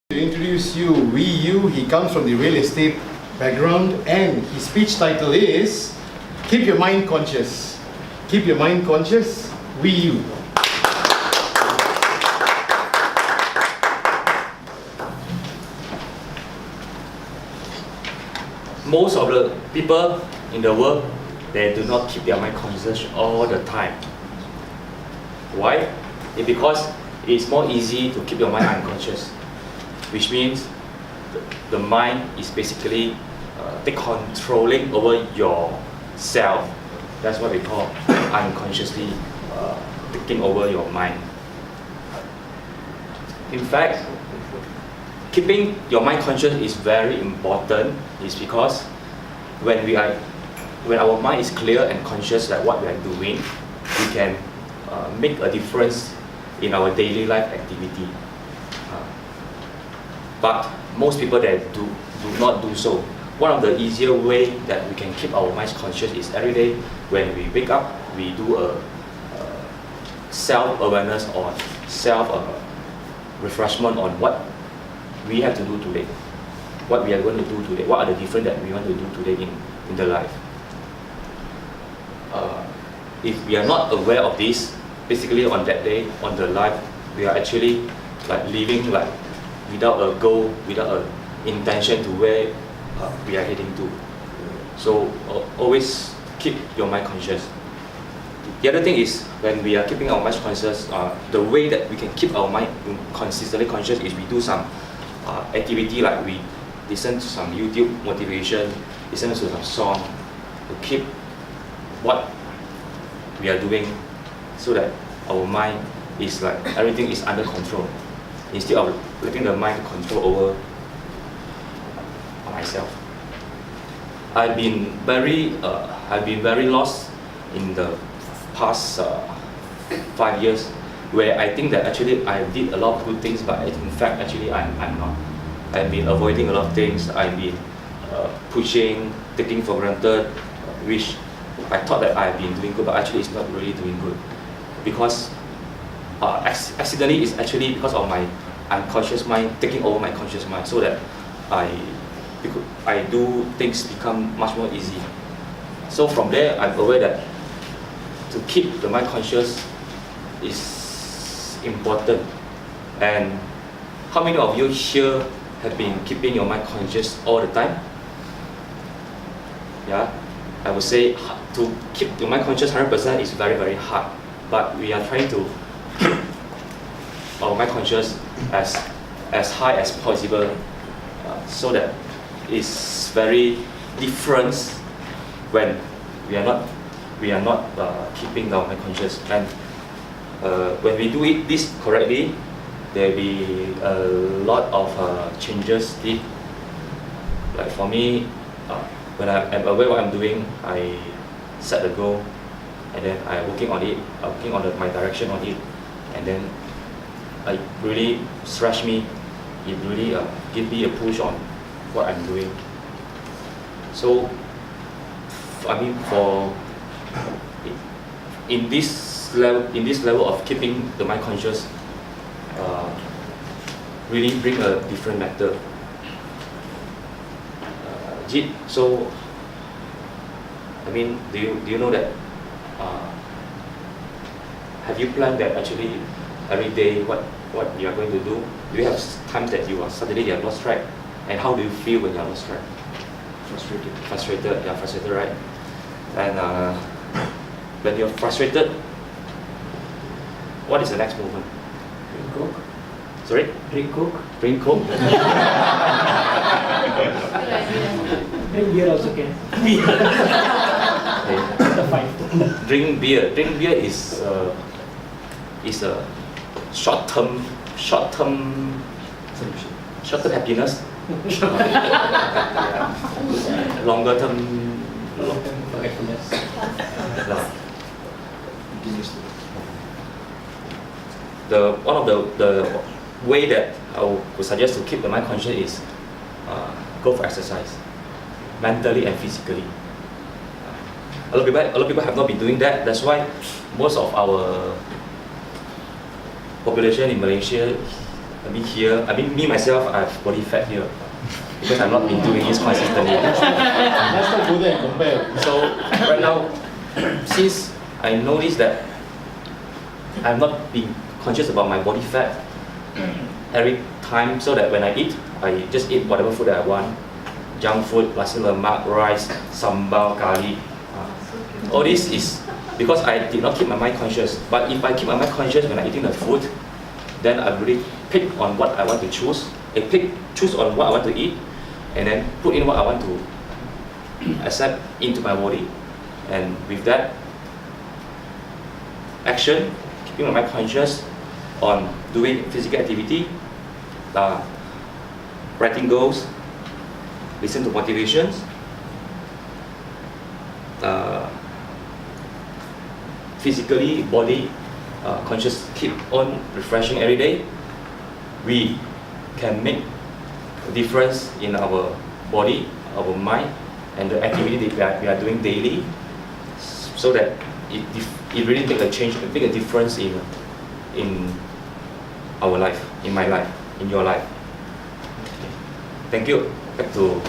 To introduce you, Wee Yu. He comes from the real estate background and his speech title is Keep Your Mind Conscious. Keep Your Mind Conscious, Wee Yu. Most of the people in the world, they do not keep their mind conscious all the time. Why? It's because it's more easy to keep your mind unconscious, which means the mind is basically controlling over yourself. That's what we call unconsciously taking over your mind. In fact, keeping your mind conscious is very important. Is because when our mind is clear and conscious that what we are doing, we can make a difference in our daily life activity. But most people that do not do so. One of the easier way that we can keep our minds conscious is every day when we wake up, we do a self-awareness or self-refreshment on what we have to do today, what we are going to do today, what are the different that we want to do today in the life. If we are not aware of this, basically on that day, on the life, we are actually like living like without a goal, without an intention to where we are heading to. So always keep your mind conscious. The other thing is when we are keeping our mind conscious, the way that we can keep our mind consistently conscious is we do some activity like we listen to some YouTube motivation, listen to some song to keep what we are doing so that our mind is like everything is under control instead of letting the mind control over myself. I've been very lost in the past 5 years where I think that actually I did a lot of good things, but in fact actually I'm not. I've been avoiding a lot of things. I've been pushing, taking for granted, which I thought that I've been doing good, but actually it's not really doing good. Because accidentally it's actually because of my unconscious mind taking over my conscious mind, so that I do things become much more easy. So from there I'm aware that to keep the mind conscious is important. And how many of you here have been keeping your mind conscious all the time? Yeah, I would say to keep your mind conscious 100% is very, very hard. But we are trying to keep our mind conscious as high as possible, so that it's very different when we are not keeping our mind conscious. And when we do this correctly, there will be a lot of changes. Like for me, when I am aware what I'm doing, I set the goal, and then I'm working on it, working on my direction on it, and then it really stretch me. It really give me a push on what I'm doing. So, I mean, in this level of keeping the mind conscious, really bring a different matter. Jit, so I mean, do you know that? Have you planned that actually every day what you are going to do? Do you have times that you are suddenly you have lost track? And how do you feel when you are lost track? Frustrated. Yeah, frustrated, right? And when you're frustrated, what is the next movement? Drink Coke. Sorry? Drink Coke. Drink Coke? Drink beer also can. Okay. Drink beer. Drink beer is a short-term happiness. Longer term Forgetfulness. One of the way that I would suggest to keep the mind conscious is go for exercise, mentally and physically. A lot of people have not been doing that. That's why most of our population in Malaysia I mean here, I mean me myself, I have body fat here because I've not been doing this consistently. Let's not go there and compare. So right now, since I noticed that I've not been conscious about my body fat every time, so that when I eat, I just eat whatever food that I want. Junk food, nasi lemak, rice, sambal, curry. All this is because I did not keep my mind conscious. But if I keep my mind conscious when I'm eating the food, then I really pick on what I want to choose. Choose on what I want to eat, and then put in what I want to accept into my body. And with that action, keeping my mind conscious on doing physical activity, writing goals, listen to motivations, physically, body conscious, keep on refreshing every day, we can make a difference in our body, our mind, and the activity that we are doing daily, so that it really make a change, make a difference in our life, in my life, in your life. Thank you. Back to